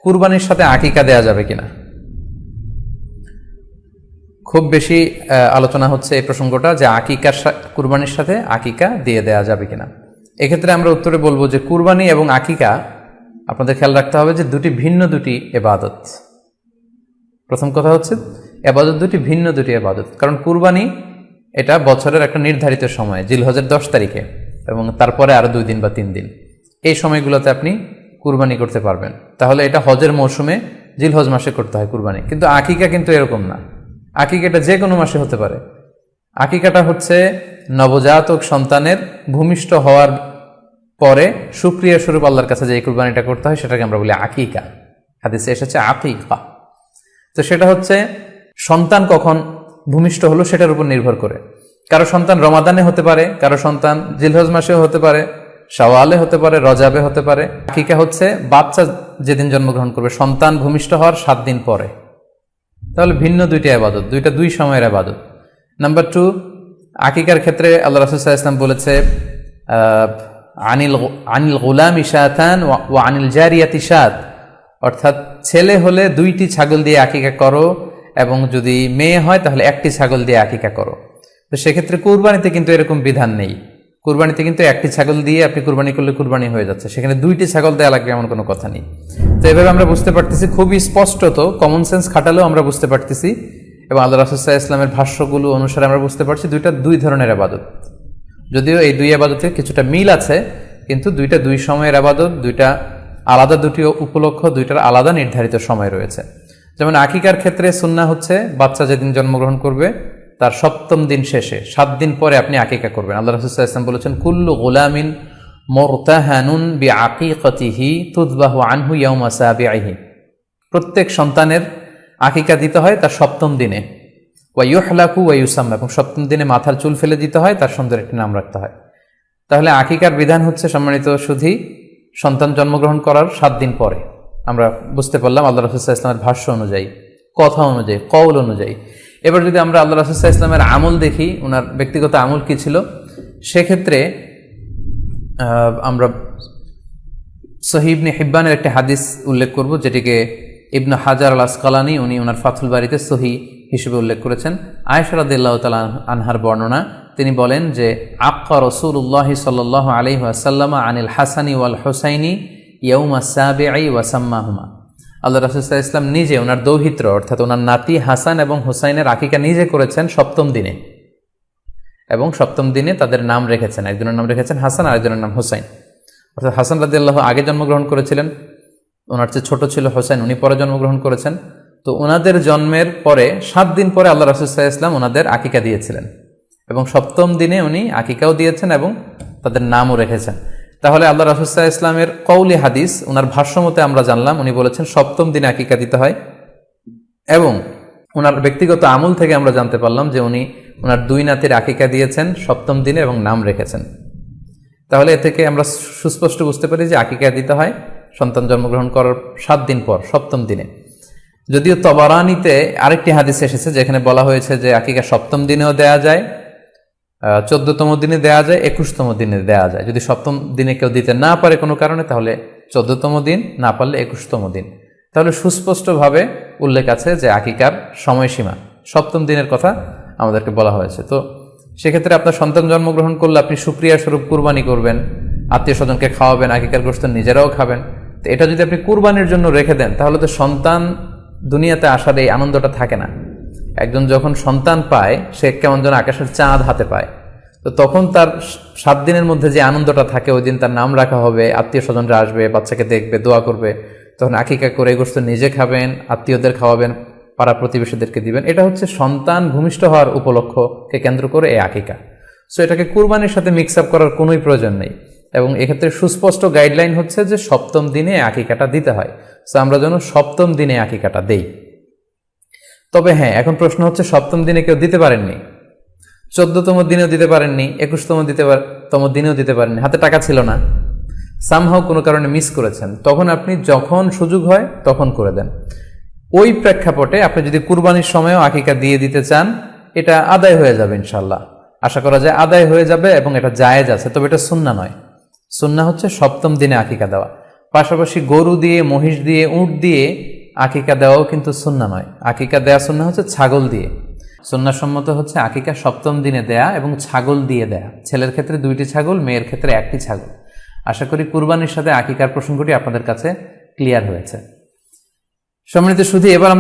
কুরবানির সাথে আকিকা দেয়া যাবে কিনা। খুব বেশি আলোচনা হচ্ছে এই প্রসঙ্গটা যে কুরবানির সাথে আকিকা দিয়ে দেয়া যাবে কিনা। এক্ষেত্রে আমরা উত্তরে বলবো যে কুরবানি এবং আকিকা আপনাদের খেয়াল রাখতে হবে যে দুটি ভিন্ন দুটি ইবাদত। প্রথম কথা হচ্ছে ইবাদত দুটি ভিন্ন দুটি ইবাদত, কারণ কুরবানি এটা বছরের একটা নির্ধারিত সময়, জিলহজের 10 তারিখে এবং তারপরে আরো 2 দিন বা 3 দিন, এই সময়গুলোতে আপনি কুরবানি করতে পারবেন। তাহলে এটা হজের মৌসুমে জিলহজ মাসে করতে হয় কুরবানি, কিন্তু আকিকা কিন্তু এরকম না। আকিকাটা যে কোনো মাসে হতে পারে। আকিকাটা হচ্ছে নবজাতক সন্তানের ভূমিষ্ঠ হওয়ার পরে শুকরিয়া স্বরূপ আল্লাহর কাছে যে কুরবানিটা করতে হয় সেটাকে আমরা বলি আকিকা। হাদিসে এসেছে আকিকা। তো সেটা হচ্ছে সন্তান কখন ভূমিষ্ঠ হলো সেটার উপর নির্ভর করে। কারো সন্তান রমাদানে হতে পারে, কারো সন্তান জিলহজ মাসেও হতে পারে, শাওয়ালে হতে পারে, রজাবে হতে পারে। আকিকা হচ্ছে বাচ্চা যেদিন জন্মগ্রহণ করবে, সন্তান ভূমিষ্ঠ হওয়ার 7 দিন পরে। তাহলে ভিন্ন দুইটা ইবাদত, দুই সময়ের ইবাদত। নাম্বার 2, আকিকার ক্ষেত্রে আল্লাহ রাসূল সাল্লাল্লাহু আলাইহি ওয়াসাল্লাম বলেছে আনিল গুলামি শাতান ওয়া আনিল জারিয়াতি শাত, অর্থাৎ ছেলে হলে 2টি ছাগল দিয়ে আকিকা করো এবং যদি মেয়ে হয় তাহলে 1টি ছাগল দিয়ে আকিকা করো। তো সেক্ষেত্রে কুরবানিতে কিন্তু এরকম বিধান নেই। কুরবানিতে কিন্তু 1টি ছাগল দিয়ে আপনি কুরবানি করলে কুরবানি হয়ে যাচ্ছে, সেখানে 2টি ছাগল দেওয়া লাগবে এমন কোনো কথা নেই। তো এভাবে আমরা বুঝতে পারতেছি, খুবই স্পষ্টত কমন সেন্স খাটালেও আমরা বুঝতে পারতেছি এবং আল্লাহ রাসূল সাল্লাল্লাহু আলাইহি ওয়াসাল্লামের ভাষ্যগুলো অনুসারে আমরা বুঝতে পারছি দুইটা 2 ধরনের ইবাদত। যদিও এই 2 ইবাদতে কিছুটা মিল আছে, কিন্তু দুইটা 2 সময়ের ইবাদত, দুইটা আলাদা, দুটি উপলক্ষ, দুইটার আলাদা নির্ধারিত সময় রয়েছে। যেমন আকিকার ক্ষেত্রে সুন্নাহ হচ্ছে বাচ্চা যেদিন জন্মগ্রহণ করবে তার 7ম দিন শেষে 7 দিন পরে আপনি আকিকা করবেন। আল্লাহ রাসূল সাল্লাল্লাহু আলাইহি ওয়াসাল্লাম বলেছেন কুল্লু গুলামিন মুরতাহানুন বিআকিকাতিহি তুযবাহু আনহু ইয়াওমা সাবিহি, প্রত্যেক সন্তানের আকিকা দিতে হয় তার 7ম দিনে। ওয়া ইউহলাকু ওয়া ইউসাম্মা, এবং 7ম দিনে মাথার চুল ফেলে দিতে হয়, তার সুন্দর একটি নাম রাখতে হয়। তাহলে আকিকার বিধান হচ্ছে সম্মানিত সুধী সন্তান জন্মগ্রহণ করার 7 দিন পরে। আমরা বুঝতে পারলাম আল্লাহ রাসূল সাল্লাল্লাহু আলাইহি ওয়াসাল্লামের ভাষ্য অনুযায়ী, কথা অনুযায়ী, কওল অনুযায়ী। এবার যদি আমরা আল্লাহ রাসূল সাল্লাল্লাহু আলাইহি ওয়াসাল্লামের আমল দেখি, ওনার ব্যক্তিগত আমল কি ছিল, সেক্ষেত্রে আমরা সহিহ ইবনে হিব্বানের একটি হাদিস উল্লেখ করব, যেটিকে ইবনে হাজার আল আসকালানি উনি ওনার ফাথুল বারিতে সহিহ হিসেবে উল্লেখ করেছেন। আয়েশা রাদিয়াল্লাহু তাআলা আনহার বর্ণনা, তিনি বলেন যে আক্কা রাসূলুল্লাহ সাল্লাল্লাহু আলাইহি ওয়াসাল্লাম আনিল হাসানি ওয়াল হুসাইনি ইয়াউমা সাবিঈ ওয়া সাম্মাহুমা। আল্লাহ রাসূল সাল্লাল্লাহু আলাইহি ওয়াসাল্লাম নিজে ওনার দৌহিত্র অর্থাৎ ওনার নাতি হাসান এবং হুসাইনের আকিকা নিজে করেছেন 7ম দিনে, এবং 7ম দিনে তাদের নাম রেখেছেন। একজনের নাম রেখেছেন হাসান, আরেকজনের নাম হুসাইন। অর্থাৎ হাসান রাদিয়াল্লাহু আগে জন্মগ্রহণ করেছিলেন, ওনার চেয়ে ছোট ছিল হুসাইন, উনি পরে জন্মগ্রহণ করেছেন। তো ওনাদের জন্মের পরে 7 দিন পরে আল্লাহ রাসূল সাল্লাল্লাহু আলাইহি ওয়াসাল্লাম ওনাদের আকিকা দিয়েছিলেন, এবং 7ম দিনে উনি আকিকাও দিয়েছেন এবং তাদের নামও রেখেছেন। তাহলে আল্লাহ রাসূল সাল্লাল্লাহু আলাইহি ওয়াসাল্লামের কওলি হাদিস, ওনার ভাষ্য মতে আমরা জানলাম উনি বলেছেন 7ম দিনে আকিকা দিতে হয়, এবং ওনার ব্যক্তিগত আমল থেকে আমরা জানতে পারলাম যে উনি ওনার 2 নাতির আকিকা দিয়েছেন 7ম দিনে এবং নাম রেখেছেন। তাহলে এ থেকে আমরা সুস্পষ্ট বুঝতে পারি যে আকিকা দিতে হয় সন্তান জন্মগ্রহণ করার 7 দিন পর, 7ম দিনে। যদিও তবারানিতে আরেকটি হাদিস এসেছে যেখানে বলা হয়েছে যে আকিকা 7ম দিনেও দেয়া যায়, 14তম দিনে দেয়া যায়, 21তম দিনে দেয়া যায়। যদি 7ম দিনে কেউ দিতে না পারে কোনো কারণে, তাহলে 14তম দিন, না পারলে 21তম দিন। তাহলে সুস্পষ্টভাবে উল্লেখ আছে যে আকিকার সময়সীমা 7ম দিনের কথা আমাদেরকে বলা হয়েছে। তো সেক্ষেত্রে আপনার সন্তান জন্মগ্রহণ করলে আপনি শুকরিয়া স্বরূপ কুরবানি করবেন, আত্মীয় স্বজনকে খাওয়াবেন, আকিকার গোশত নিজেরাও খাবেন। তো এটা যদি আপনি কুরবানির জন্য রেখে দেন, তাহলে তো সন্তান দুনিয়াতে আসার এই আনন্দটা থাকে না। একজন যখন সন্তান পায়, সে কেমন যেন আকাশের চাঁদ হাতে পায়। তো তখন তার 7 দিনের মধ্যে যে আনন্দটা থাকে, ওই দিন তার নাম রাখা হবে, আত্মীয় স্বজনরা আসবে, বাচ্চাকে দেখবে, দোয়া করবে, তখন আকিকা করে গোশত নিজে খাবেন, আত্মীয়দের খাওয়াবেন, পাড়া প্রতিবেশীদেরকে দিবেন। এটা হচ্ছে সন্তান ভূমিষ্ঠ হওয়ার উপলক্ষকে কেন্দ্র করে এই আকিকা। সো এটাকে কুরবানির সাথে মিক্স আপ করার কোনোই প্রয়োজন নেই, এবং এক্ষেত্রে সুস্পষ্ট গাইডলাইন হচ্ছে যে 7ম দিনে আকিকাটা দিতে হয়। সো আমরা যেন 7ম দিনে আকিকাটা দেই। তবে হ্যাঁ, এখন প্রশ্ন হচ্ছে 7ম দিনে কেউ দিতে পারেননি, 14তম দিনেও দিতে পারেননি, 21তম দিনেও দিতে পারেননি, হাতে টাকা ছিল না, সামহাও কোনো কারণে মিস করেছেন, তখন আপনি যখন সুযোগ হয় তখন করে দেন। ওই প্রেক্ষাপটে আপনি যদি কুরবানির সময়ও আকিকা দিয়ে দিতে চান, এটা আদায় হয়ে যাবে ইনশাল্লাহ। আশা করা যায় আদায় হয়ে যাবে এবং এটা জায়েজ আছে। তবে এটা সুন্নাহ নয়। সুন্নাহ হচ্ছে 7ম দিনে আকিকা দেওয়া। পাশাপাশি গরু দিয়ে, মহিষ দিয়ে, উট দিয়ে আকিকা দেওয়াও কিন্তু সুন্নাহ নয়। আকিকা দেয়া সুন্নাহ হচ্ছে ছাগল দিয়ে। সুন্নাহসম্মত হচ্ছে আকিকা 7ম দিনে দেয়া এবং ছাগল দিয়ে দেয়া। ছেলের ক্ষেত্রে 2টি ছাগল, মেয়ের ক্ষেত্রে 1টি ছাগল। আশা করি কুরবানির সাথে আকিকার প্রসঙ্গটি আপনাদের কাছে ক্লিয়ার হয়েছে। সম্মানিত সুধী, এবার